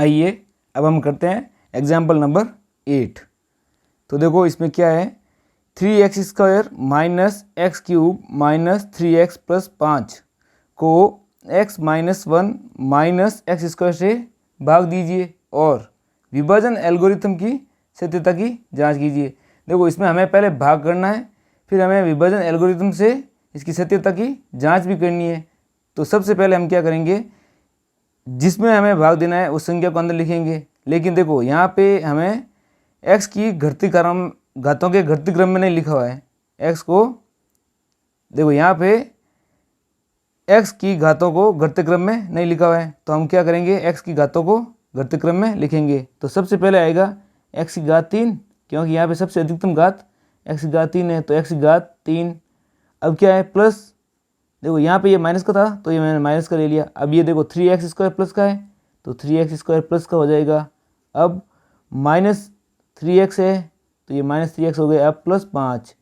आइए अब हम करते हैं एग्जाम्पल नंबर 8। तो देखो इसमें क्या है, 3x² minus x cube minus 3x plus 5 को x माइनस 1 माइनस x² से भाग दीजिए और विभाजन एल्गोरिथम की सत्यता की जांच कीजिए। देखो इसमें हमें पहले भाग करना है, फिर हमें विभाजन एल्गोरिथम से इसकी सत्यता की जांच भी करनी है। तो सबसे पहले हम क्या करेंगे, जिसमें हमें भाग देना है उस संख्या को अंदर लिखेंगे। लेकिन देखो यहाँ पे हमें x की घातों के घटती क्रम में नहीं लिखा हुआ है। x को देखो यहाँ पे x की घातों को घटते क्रम में नहीं लिखा हुआ है, तो हम क्या करेंगे, x की घातों को घटते क्रम में लिखेंगे। तो सबसे पहले आएगा x की घात 3, क्योंकि यहाँ पे सबसे अधिकतम घात x की घात 3 है, तो x की घात 3। अब क्या है, प्लस, देखो यहाँ पे ये माइनस का था तो ये मैंने माइनस का ले लिया। अब ये देखो 3x² प्लस का है तो 3x² प्लस का हो जाएगा। अब माइनस 3x है तो ये माइनस 3x हो गया। अब प्लस 5,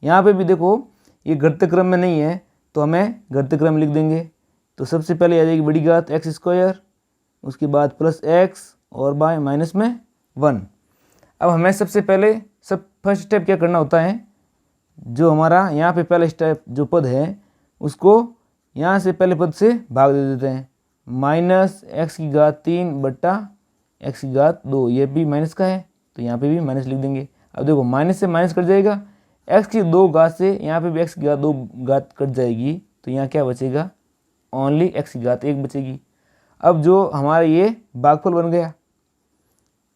यहाँ पे भी देखो ये घटते क्रम में नहीं है तो हमें घटते क्रम लिख देंगे। तो सबसे पहले आ जाएगी बड़ी घात x², उसके बाद प्लस x और बाय माइनस में 1। अब हमें सबसे पहले फर्स्ट स्टेप क्या करना होता है, जो हमारा यहाँ पे पहला स्टेप जो पद है उसको यहाँ से पहले पद से भाग दे देते हैं। माइनस x की घात 3 बट्टा x की घात 2, ये भी माइनस का है तो यहाँ पे भी माइनस लिख देंगे। अब देखो माइनस से माइनस कट जाएगा, x की 2 घात से यहाँ पे भी x की घात 2 घात कट जाएगी, तो यहाँ क्या बचेगा, ओनली x की घात 1 बचेगी। अब जो हमारा ये भागफल बन गया,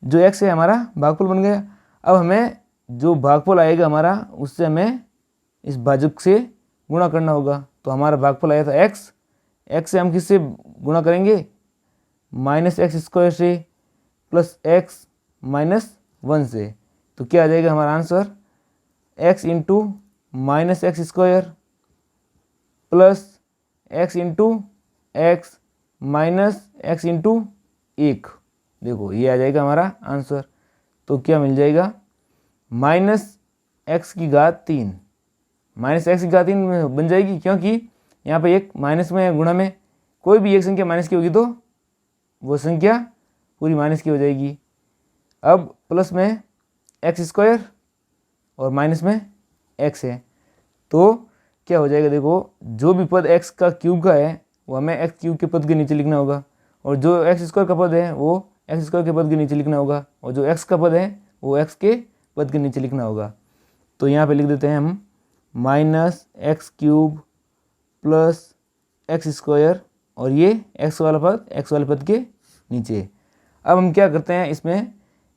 जो x है हमारा भागफल बन गया। अब हमें जो भागफल आएगा हमारा, उससे हमें इस भाजक से गुणा करना होगा। तो हमारा भागफल आया था x से हम किससे गुणा करेंगे, माइनस x² से प्लस x माइनस 1 से। तो क्या आ जाएगा हमारा answer, x into minus x² plus x into x minus x into 1। देखो ये आ जाएगा हमारा आंसर। तो क्या मिल जाएगा, माइनस x की घात 3, माइनस x की घात 3 में बन जाएगी, क्योंकि यहाँ पे एक माइनस में गुणा में कोई भी एक संख्या माइनस की होगी तो वो संख्या पूरी माइनस की हो जाएगी। अब प्लस में x² और माइनस में x है, तो क्या हो जाएगा, देखो जो भी पद x का क्यूब का है वो हमें x क्यूब के पद के नीचे लिखना होगा, और जो x² का पद है वो x² के पद के नीचे लिखना होगा, और जो x का पद है वो x के पद के नीचे लिखना होगा। तो यहाँ पे लिख देते हैं हम माइनस x³ प्लस x² और ये x वाला पद के नीचे। अब हम क्या करते हैं, इसमें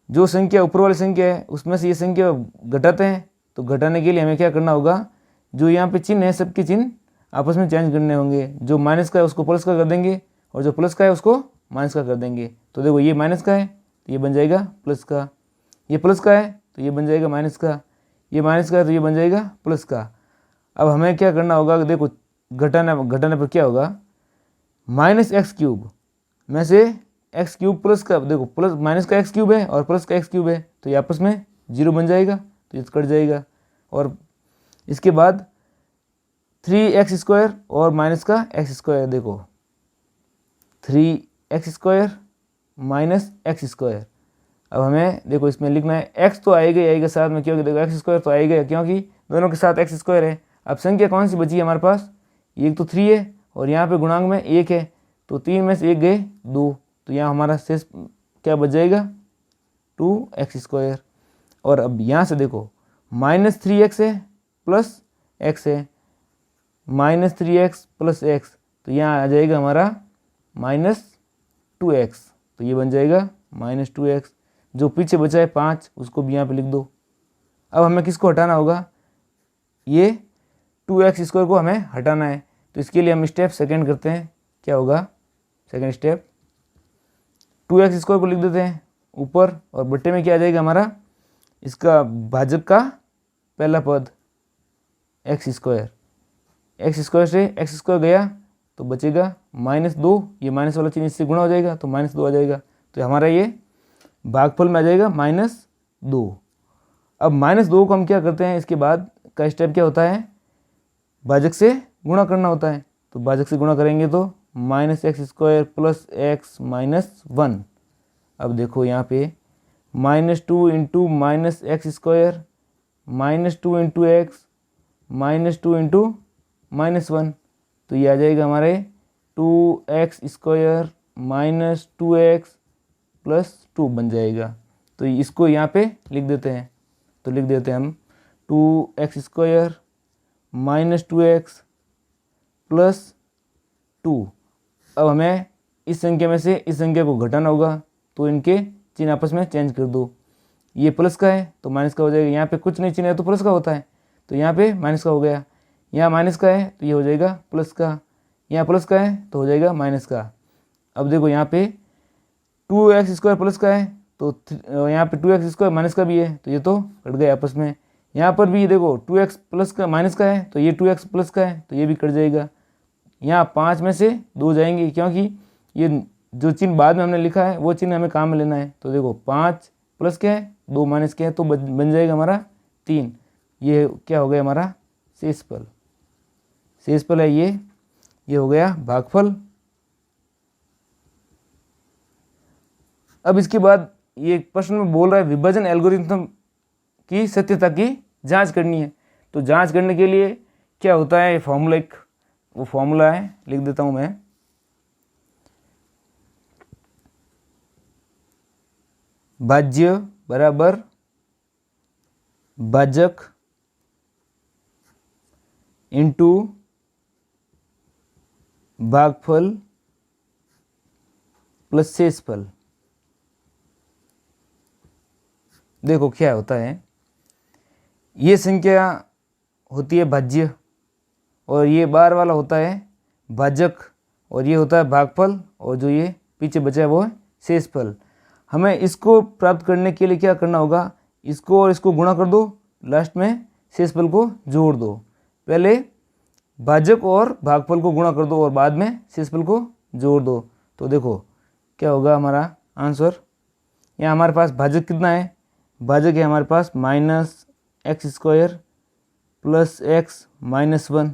जो संख्या ऊपर वाली संख्या है उसमें से ये संख्या घटाते हैं। तो घटाने के लिए हमें क्या करना होगा, जो यहाँ पे चिन्ह है सबके चिन्ह आपस में चेंज करने होंगे। जो माइनस का है उसको प्लस का कर देंगे और जो प्लस का है उसको माइनस का कर देंगे। तो देखो ये माइनस का है तो ये बन जाएगा प्लस का, ये प्लस का है तो ये बन जाएगा माइनस का, ये माइनस का है तो ये बन जाएगा प्लस का। अब हमें क्या करना होगा, देखो घटाने पर क्या होगा, माइनस x³ में से x³ प्लस का, देखो प्लस माइनस का x³ है और प्लस का x³ है तो ये आपस में 0 बन जाएगा, तो ये कट जाएगा। और इसके बाद 3x² और माइनस का x², देखो 3x² माइनस x²। अब हमें देखो इसमें लिखना है, x तो आएगा ही आएगा साथ में, क्योंकि देखो x² तो आएगा क्योंकि दोनों के साथ x² है। अब संख्या कौन सी बची है हमारे पास, एक तो 3 है और यहाँ पे गुणांक में 1 है, तो 3 में से 1 गए 2, तो यहाँ हमारा शेष क्या बच जाएगा, 2x²। और अब यहाँ से देखो माइनस 3x है प्लस x है, माइनस 3x प्लस x, तो यहाँ आ जाएगा हमारा माइनस 2x, तो ये बन जाएगा माइनस 2x। जो पीछे बचा है 5 उसको भी यहाँ पे लिख दो। अब हमें किसको हटाना होगा, ये 2x² को हमें हटाना है। तो इसके लिए हम स्टेप सेकंड करते हैं। क्या होगा सेकंड स्टेप, 2x² को लिख देते हैं ऊपर और बट्टे में क्या आ जाएगा हमारा, इसका भाजक का पहला पद x², x² से x² गया तो बचेगा -2, ये माइनस वाला चिन्ह इससे गुणा हो जाएगा तो -2 आ जाएगा, तो हमारा ये भागफल में आ जाएगा -2। अब -2 को हम क्या करते हैं, इसके बाद का स्टेप क्या होता है, भाजक से गुणा करना होता है। तो भाजक से गुणा करेंगे तो -x² प्लस x -1, अब देखो यहाँ पे -2 into minus x square -2 into x -2 into -1, तो ये आ जाएगा हमारे 2x² -2x +2 बन जाएगा। तो इसको यहाँ पे लिख देते हैं, तो लिख देते हैं हम 2x² -2x +2। अब हमें इस संख्या में से इस संख्या को घटाना होगा, तो इनके चिन्ह आपस में चेंज कर दो। ये प्लस का है तो माइनस का हो जाएगा, यहाँ पे कुछ नहीं चिन्ह है तो प्लस का होता है, तो यहाँ पे माइनस का हो गया। यहाँ माइनस का है तो ये हो जाएगा प्लस का, यहाँ प्लस का है तो हो जाएगा माइनस का। अब देखो यहाँ पे 2x² प्लस का है तो यहाँ पे 2x² माइनस का भी है, तो ये तो कट गए आपस में। यहाँ पर भी देखो 2x प्लस का माइनस का है तो ये 2x प्लस का है, तो ये भी कट जाएगा। यहाँ 5 में से 2 जाएंगे, क्योंकि ये जो चिन्ह बाद में हमने लिखा है वो चिन्ह हमें काम में लेना है। तो देखो 5 प्लस क्या है 2 माइनस क्या है, तो बन जाएगा हमारा 3। ये क्या हो गया हमारा शेषफल। शेषफल है ये हो गया भागफल। अब इसके बाद ये प्रश्न में बोल रहा है विभाजन एल्गोरिथम की सत्यता की जांच करनी है। तो जांच करने के लिए क्या होता है, फॉर्मूला वो फॉर्मूला है, लिख देता हूं मैं। भाज्य बराबर भाजक इंटू भागफल प्लस शेषफल। देखो क्या होता है, ये संख्या होती है भाज्य और ये बाहर वाला होता है भाजक और ये होता है भागफल, और जो ये पीछे बचा है वो है शेषफल। हमें इसको प्राप्त करने के लिए क्या करना होगा, इसको और इसको गुणा कर दो, लास्ट में शेषफल को जोड़ दो। पहले भाजक और भागफल को गुणा कर दो और बाद में शेषफल को जोड़ दो। तो देखो क्या होगा हमारा आंसर। यहाँ हमारे पास भाजक कितना है, भाजक है हमारे पास -x² + x -1,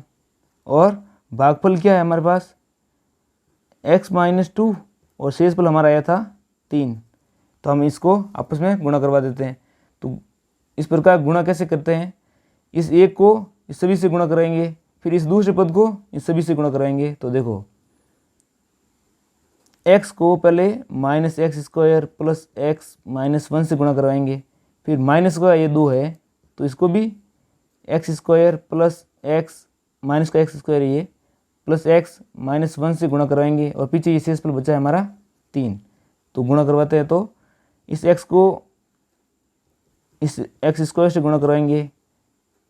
और भागफल क्या है हमारे पास x -2, और शेषफल हमारा आया था 3। तो हम इसको आपस में गुणा करवा देते हैं। तो इस प्रकार गुणा कैसे करते हैं, इस एक को इस सभी से गुणा कराएंगे, फिर इस दूसरे पद को इस सभी से गुणा कराएंगे। तो देखो x को पहले -x² + x -1 से गुणा करवाएंगे, फिर माइनस का ये 2 है तो इसको भी x² + x माइनस का x² ये प्लस x -1 से गुणा करवाएंगे, और पीछे ये शेषफल बचा है हमारा 3। तो गुणा करवाते हैं तो इस x को इस x² से गुणा करवाएंगे,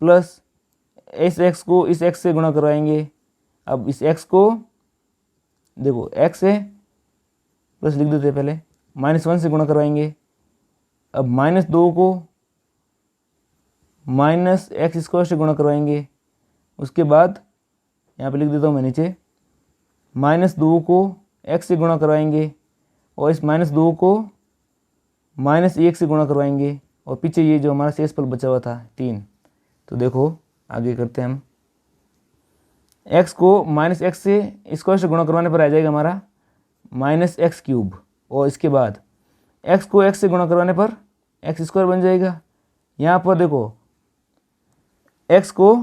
प्लस इस x को इस x से गुणा करवाएंगे। अब इस x को देखो x है प्लस लिख देते हैं पहले, -1 से गुणा करवाएंगे। अब -2 को -x² से गुणा करवाएंगे। उसके बाद यहाँ पे लिख देता हूँ मैं नीचे, -2 को x से गुणा करवाएंगे, और इस -2 को -1 से गुणा करवाएंगे, और पीछे ये जो हमारा शेषफल बचा हुआ था 3। तो देखो आगे करते हैं हम, x को -x से स्क्वायर से गुणा करवाने पर आ जाएगा हमारा -x³, और इसके बाद x को x से गुणा करवाने पर x² बन जाएगा। यहाँ पर देखो x को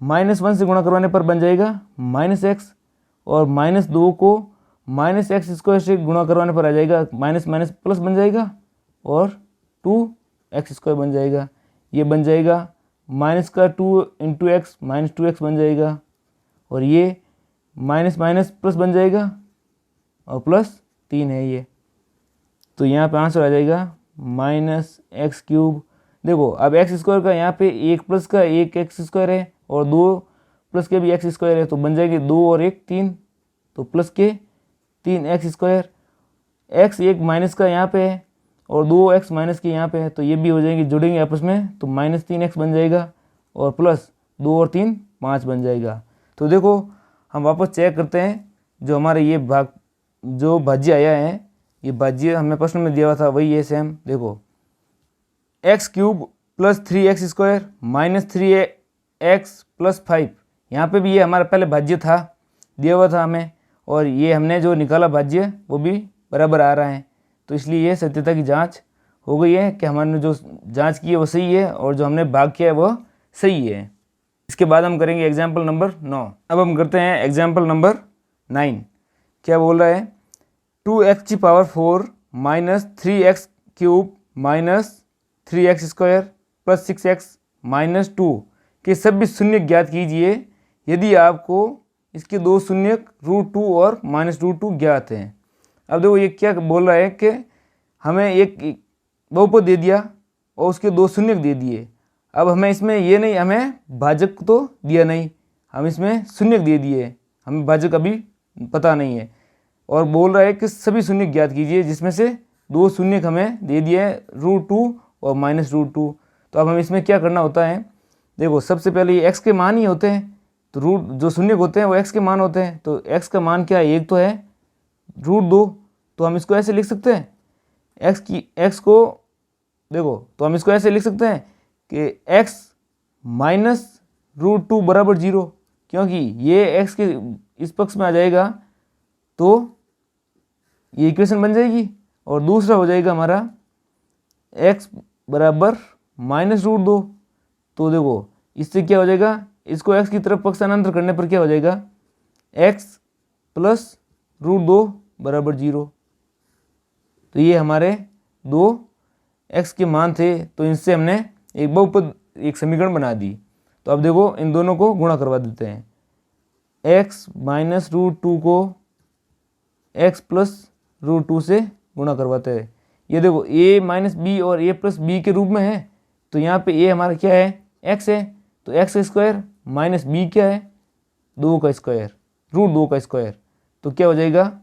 -1 से गुणा करवाने पर बन जाएगा -x, और -2 को -x² से गुणा करवाने पर आ जाएगा माइनस माइनस प्लस बन जाएगा, और 2x² बन जाएगा। ये बन जाएगा -2 × x -2x बन जाएगा, और ये माइनस माइनस प्लस बन जाएगा, और +3 है ये। तो यहाँ पे आंसर आ जाएगा -x³। देखो अब x² का यहाँ पे 1 प्लस का 1 x² है, और 2 प्लस के भी x² है, तो बन जाएंगे 2 और 1 3, तो प्लस के 3x²। x 1 माइनस का यहाँ पे है और 2x माइनस के यहाँ पे है, तो ये भी हो जाएंगे, जुड़ेंगे आपस में, तो -3x बन जाएगा, और प्लस 2 और 3 5 बन जाएगा। तो देखो हम वापस चेक करते हैं, जो हमारे ये जो भाज्य आया है, ये भाज्य हमें प्रश्न में दिया हुआ था वही है सेम। देखो x³ + 3x² -3x + 5, यहाँ पे भी ये हमारा पहले भाज्य था, दिया हुआ था हमें, और ये हमने जो निकाला भाज्य वो भी बराबर आ रहा है। तो इसलिए ये सत्यता की जांच हो गई है कि हमारे जो जांच की है वो सही है और जो हमने भाग किया है वो सही है। इसके बाद हम करेंगे एग्जाम्पल नंबर 9। अब हम करते हैं एग्जाम्पल नंबर 9। क्या बोल रहा है, 2x⁴ minus 3x³ minus 3x² plus 6x minus 2 के सभी शून्य ज्ञात कीजिए यदि आपको इसके दो शून्य √2 और -√2 ज्ञात हैं। अब देखो ये क्या बोल रहा है कि हमें एक बहुपद दे दिया और उसके दो शून्य दे दिए। अब हमें इसमें ये नहीं, हमें भाजक तो दिया नहीं, हम इसमें शून्य दे दिए, हमें भाजक अभी पता नहीं है। और बोल रहा है कि सभी शून्य ज्ञात कीजिए जिसमें से दो शून्य हमें दे दिए हैं √2 और -√2। तो अब हमें इसमें क्या करना होता है, देखो सबसे पहले ये x के मान ही होते हैं, तो रूट जो शून्य होते हैं वो x के मान होते हैं। तो x का मान क्या है, एक तो है √2, तो हम इसको ऐसे लिख सकते हैं x को देखो, तो हम इसको ऐसे लिख सकते हैं कि x माइनस √2 बराबर 0, क्योंकि ये x के इस पक्ष में आ जाएगा तो ये इक्वेशन बन जाएगी। और दूसरा हो जाएगा हमारा x बराबर -√2। तो देखो इससे क्या हो जाएगा, इसको x की तरफ पक्षांतर करने पर क्या हो जाएगा, x प्लस √2 बराबर 0। तो ये हमारे दो x के मान थे, तो इनसे हमने एक बहुपद एक समीकरण बना दी। तो अब देखो इन दोनों को गुणा करवा देते हैं, x माइनस √2 को x प्लस √2 से गुणा करवाते हैं। ये देखो a माइनस बी और a प्लस बी के रूप में है, तो यहाँ पे a हमारा क्या है, x है, तो x² माइनस बी क्या है, 2 का स्क्वायर √2 का स्क्वायर। तो क्या हो जाएगा,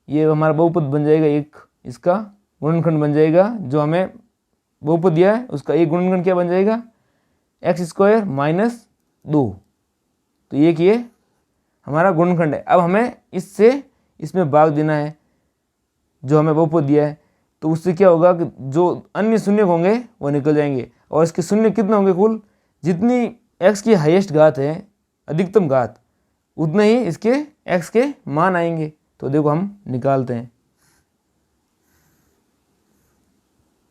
ये हमारा बहुपद बन जाएगा, एक इसका गुणनखंड बन जाएगा, जो हमें बहुपद दिया है उसका एक गुणनखंड क्या बन जाएगा, x² माइनस 2। तो ये हमारा गुणनखंड है। अब हमें इससे इसमें भाग देना है जो हमें बहुपद दिया है, तो उससे क्या होगा कि जो अन्य शून्य होंगे वो निकल जाएंगे। और इसके शून्य कितने होंगे, कुल जितनी x की हाईएस्ट घात है, अधिकतम घात, उतने ही इसके x के मान आएंगे। तो देखो हम निकालते हैं,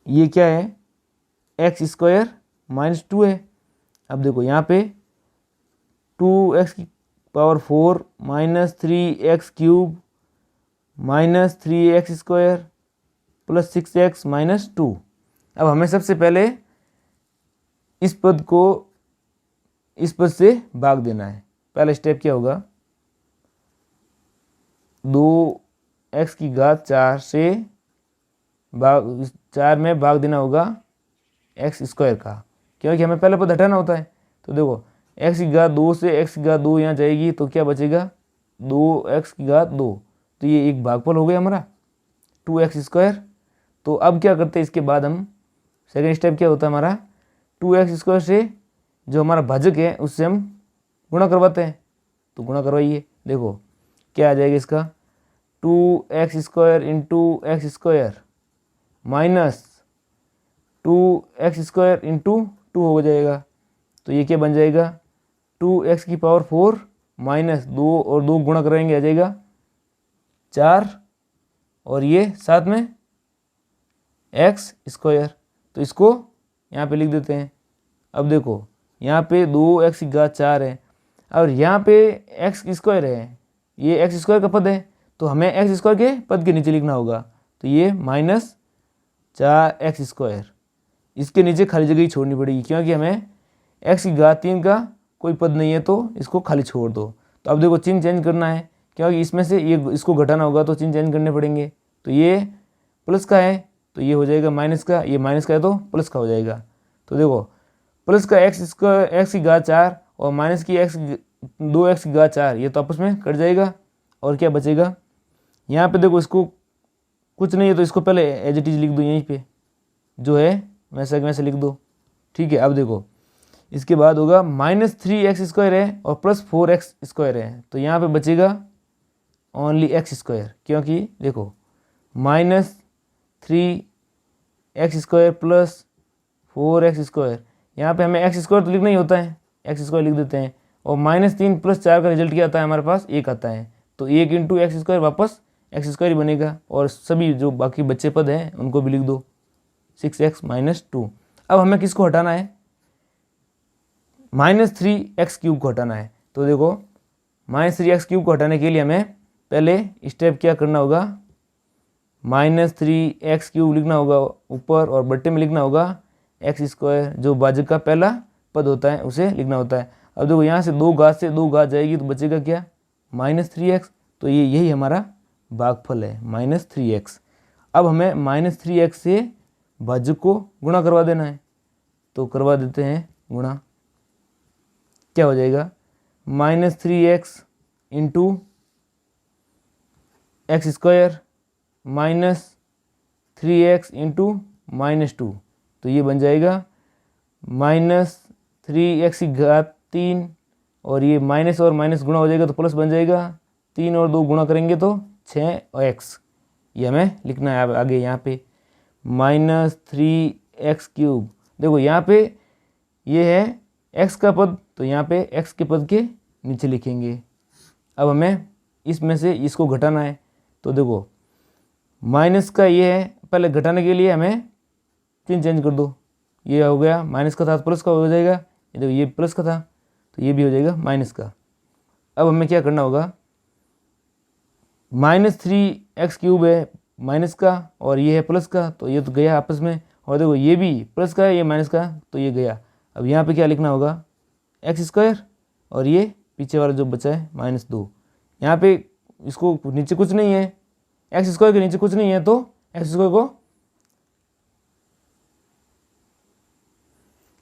ये क्या है, x² माइनस 2 है। अब देखो यहाँ पे 2x⁴ minus 3x³ minus 3x² plus 6x minus 2। अब हमें सबसे पहले इस पद को इस पद से भाग देना है। पहला स्टेप क्या होगा, 2x⁴ से 4 में भाग देना होगा x² का, क्योंकि हमें पहले पद हटाना होता है। तो देखो x⁴ से x⁴ यहाँ जाएगी तो क्या बचेगा, 2x⁴। तो ये एक भागफल हो गया हमारा 2x²। तो अब क्या करते हैं, इसके बाद हम सेकेंड स्टेप क्या होता है हमारा, 2x² से जो हमारा भाजक है उससे हम गुणा करवाते हैं। तो गुणा करवाइए, देखो क्या आ जाएगा इसका, 2x² into x² minus 2x² into 2 हो जाएगा। तो ये क्या बन जाएगा, 2x⁴ माइनस 2 और 2 गुणा कराएंगे आ जाएगा 4, और ये साथ में x²। तो इसको यहाँ पे लिख देते हैं। अब देखो यहाँ पे 2x⁴ है और यहाँ पे x² है, ये x² का पद है, तो हमें x² के पद के नीचे लिखना होगा। तो ये माइनस 4x², इसके नीचे खाली जगह ही छोड़नी पड़ेगी, क्योंकि हमें x⁴ का कोई पद नहीं है, तो इसको खाली छोड़ दो। तो अब देखो चिन्ह चेंज करना है, क्योंकि इसमें से ये इसको घटाना होगा तो चिन्ह चेंज करने पड़ेंगे। तो ये प्लस का है तो ये हो जाएगा माइनस का, ये माइनस का है तो प्लस का हो जाएगा। तो देखो प्लस का x⁴ और माइनस की 2x⁴, ये तो आपस में कट जाएगा और क्या बचेगा, यहाँ पे देखो इसको कुछ नहीं है तो इसको पहले एज इट इज लिख दो, यहीं पे जो है वैसे लिख दो, ठीक है। अब देखो इसके बाद होगा -3x² है और प्लस 4x² है, तो यहाँ पे बचेगा ओनली x², क्योंकि देखो -3x² प्लस 4x², यहाँ पे हमें x² तो लिखना ही होता है, x² लिख देते हैं। और -3 + 4 का रिजल्ट क्या आता है हमारे पास, 1 आता है। तो 1 × x² वापस एक्स स्क्वायर ही बनेगा, और सभी जो बाकी बच्चे पद हैं उनको भी लिख दो 6x माइनस 2। अब हमें किसको हटाना है, -3x³ को हटाना है। तो देखो -3x³ को हटाने के लिए हमें पहले स्टेप क्या करना होगा, -3x³ लिखना होगा ऊपर, और बट्टे में लिखना होगा x², जो भाजक का पहला पद होता है उसे लिखना होता है। अब देखो यहाँ से 2 घात से 2 घात जाएगी तो बचेगा क्या, -3x। तो ये यही हमारा भागफल है -3x। अब हमें -3x से भाजक को गुणा करवा देना है, तो करवा देते हैं गुणा। क्या हो जाएगा, -3x into x² -3x into -2, तो ये बन जाएगा -3x³ और ये माइनस और माइनस गुणा हो जाएगा तो प्लस बन जाएगा, 3 और 2 गुणा करेंगे तो 6x। ये हमें लिखना है आगे यहाँ पे -3x³। देखो यहाँ पे ये है x का पद, तो यहाँ पे x के पद के नीचे लिखेंगे। अब हमें इसमें से इसको घटाना है, तो देखो माइनस का ये है, पहले घटाने के लिए हमें चिन्ह चेंज कर दो। ये हो गया माइनस का था तो प्लस का हो जाएगा, ये देखो ये प्लस का था तो ये भी हो जाएगा माइनस का। अब हमें क्या करना होगा, -3x³ है माइनस का और ये है प्लस का, तो ये तो गया आपस में, और देखो ये भी प्लस का है ये माइनस का, तो ये गया। अब यहाँ पे क्या लिखना होगा, x² और ये पीछे वाला जो बचा है -2। यहाँ पे इसको नीचे कुछ नहीं है, x² के नीचे कुछ नहीं है, तो x² को,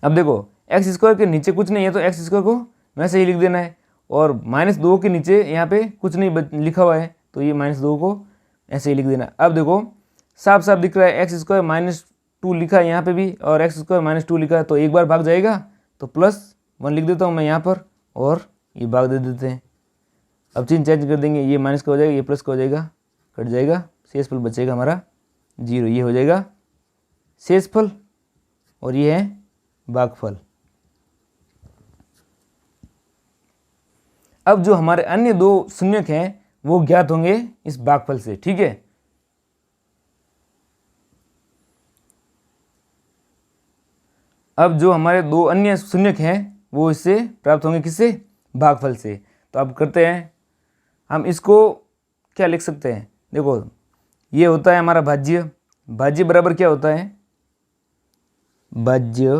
अब देखो x² के नीचे कुछ नहीं है तो x² को वैसे ही लिख देना है, और -2 के नीचे यहाँ पे कुछ नहीं लिखा हुआ है तो ये -2 को ऐसे ही लिख देना। अब देखो साफ साफ दिख रहा है x² -2 लिखा है यहाँ पे भी, और x² -2 लिखा है, तो एक बार भाग जाएगा तो +1 लिख देता हूँ मैं यहाँ पर, और ये भाग दे देते हैं। अब चिन्ह चेंज कर देंगे, ये माइनस का हो जाएगा, ये प्लस का हो जाएगा, कट जाएगा, शेषफल बचेगा हमारा 0। ये हो जाएगा शेषफल और ये है भागफल। अब जो हमारे अन्य 2 शून्यक हैं वो ज्ञात होंगे इस भागफल से, ठीक है। अब जो हमारे 2 अन्य शून्यक हैं वो इससे प्राप्त होंगे, किससे, भागफल से। तो अब करते हैं हम इसको क्या लिख सकते हैं, देखो ये होता है हमारा भाज्य। भाज्य बराबर क्या होता है, भाज्य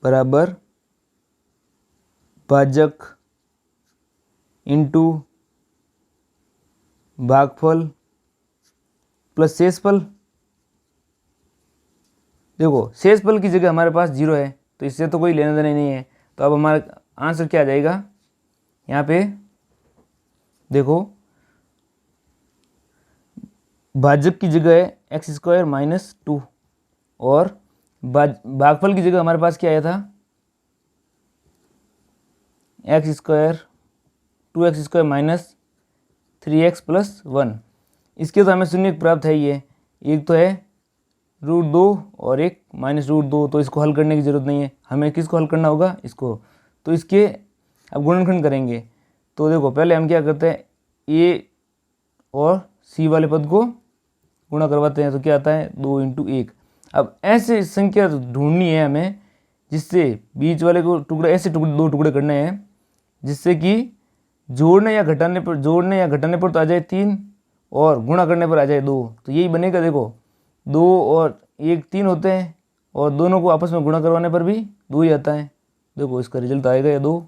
बराबर भाजक इंटू भागफल प्लस शेषफल। देखो शेषफल की जगह हमारे पास 0 है तो इससे तो कोई लेना देना नहीं है, तो अब हमारा आंसर क्या आ जाएगा, यहाँ पे देखो भाजक की जगह है x² -2 और भागफल की जगह हमारे पास क्या आया था, x² 2x² -3x + 1। इसके तो हमें शून्य प्राप्त है ही है, एक तो है √2 और एक -√2, तो इसको हल करने की ज़रूरत नहीं है। हमें किसको हल करना होगा, इसको। तो इसके अब गुणनखंड करेंगे, तो देखो पहले हम क्या करते हैं, a और c वाले पद को गुणा करवाते हैं, तो क्या आता है 2 × 1। अब ऐसे संख्या ढूंढनी है हमें जिससे बीच वाले को टुकड़े ऐसे 2 टुकड़े करने हैं जिससे कि जोड़ने या घटाने पर तो आ जाए 3 और गुणा करने पर आ जाए 2, तो यही बनेगा। देखो 2 और 1 3 होते हैं और दोनों को आपस में गुणा करवाने पर भी 2 ही आता है। देखो इसका रिजल्ट आएगा या 2,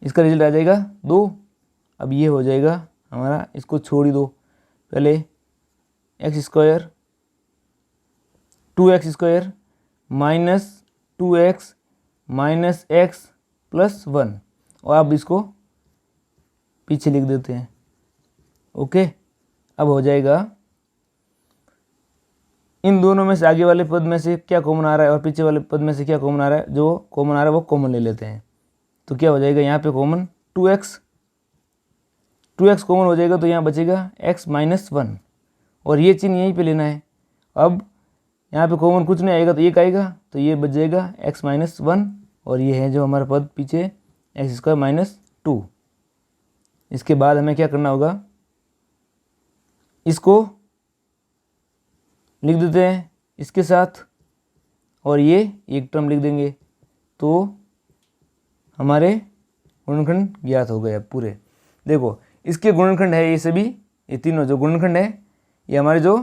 इसका रिजल्ट आ जाएगा 2। अब ये हो जाएगा हमारा, इसको छोड़ ही दो, पहले x² 2x² -2x -x + 1, और अब इसको पीछे लिख देते हैं। ओके, अब हो जाएगा इन दोनों में से आगे वाले पद में से क्या कॉमन आ रहा है और पीछे वाले पद में से क्या कॉमन आ रहा है, जो कॉमन आ रहा है वो कॉमन ले लेते हैं। तो क्या हो जाएगा यहाँ पे कॉमन 2x कॉमन हो जाएगा, तो यहाँ बचेगा x -1 और ये चिन्ह यहीं पे लेना है। अब यहाँ पे कॉमन कुछ नहीं आएगा तो 1 आएगा, तो ये बच जाएगा x -1 और ये है जो हमारा पद पीछे x² -2। इसके बाद हमें क्या करना होगा, इसको लिख देते हैं इसके साथ और ये एक टर्म लिख देंगे, तो हमारे गुणनखंड ज्ञात हो गए अब पूरे। देखो इसके गुणनखंड है ये सभी, ये तीनों जो गुणनखंड है ये हमारे जो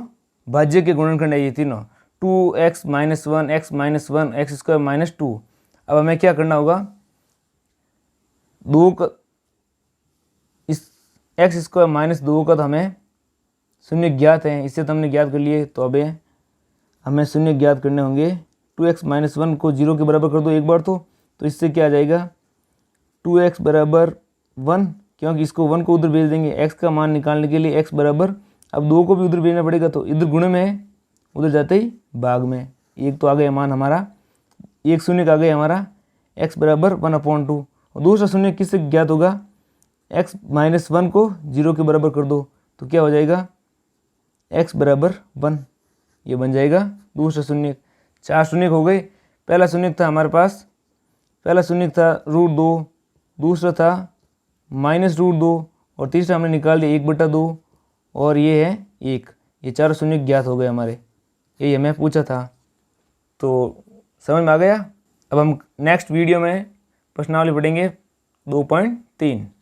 भाज्य के गुणनखंड है ये तीनों, 2x - 1 x - 1 x² - 2। अब हमें क्या करना होगा, इस x² - 2 का तो हमें शून्य ज्ञात है, इससे तो हमने ज्ञात कर लिए। तो अब हमें शून्य ज्ञात करने होंगे। 2x - 1 को 0 के बराबर कर दो एक बार तो इससे क्या आ जाएगा 2x = 1, क्योंकि इसको 1 को उधर भेज देंगे x का मान निकालने के लिए। x बराबर, अब 2 को भी उधर भेजना पड़ेगा, तो इधर गुणे में है, उधर जाते ही भाग में। एक तो आ गया मान हमारा, एक शून्य का आ गया हमारा x = 1/2। और दूसरा शून्य किससे ज्ञात होगा, x - 1 को 0 के बराबर कर दो तो क्या हो जाएगा x = 1, ये बन जाएगा दूसरा शून्य। 4 शून्य हो गए। पहला शून्य था हमारे पास, पहला शून्य था √2, दूसरा था -√2 और तीसरा हमने निकाल दिया 1/2 और ये है 1। ये चारों शून्य ज्ञात हो गए हमारे, यही हमें पूछा था। तो समझ में आ गया। अब हम नेक्स्ट वीडियो में प्रश्नावली पढ़ेंगे 2.3।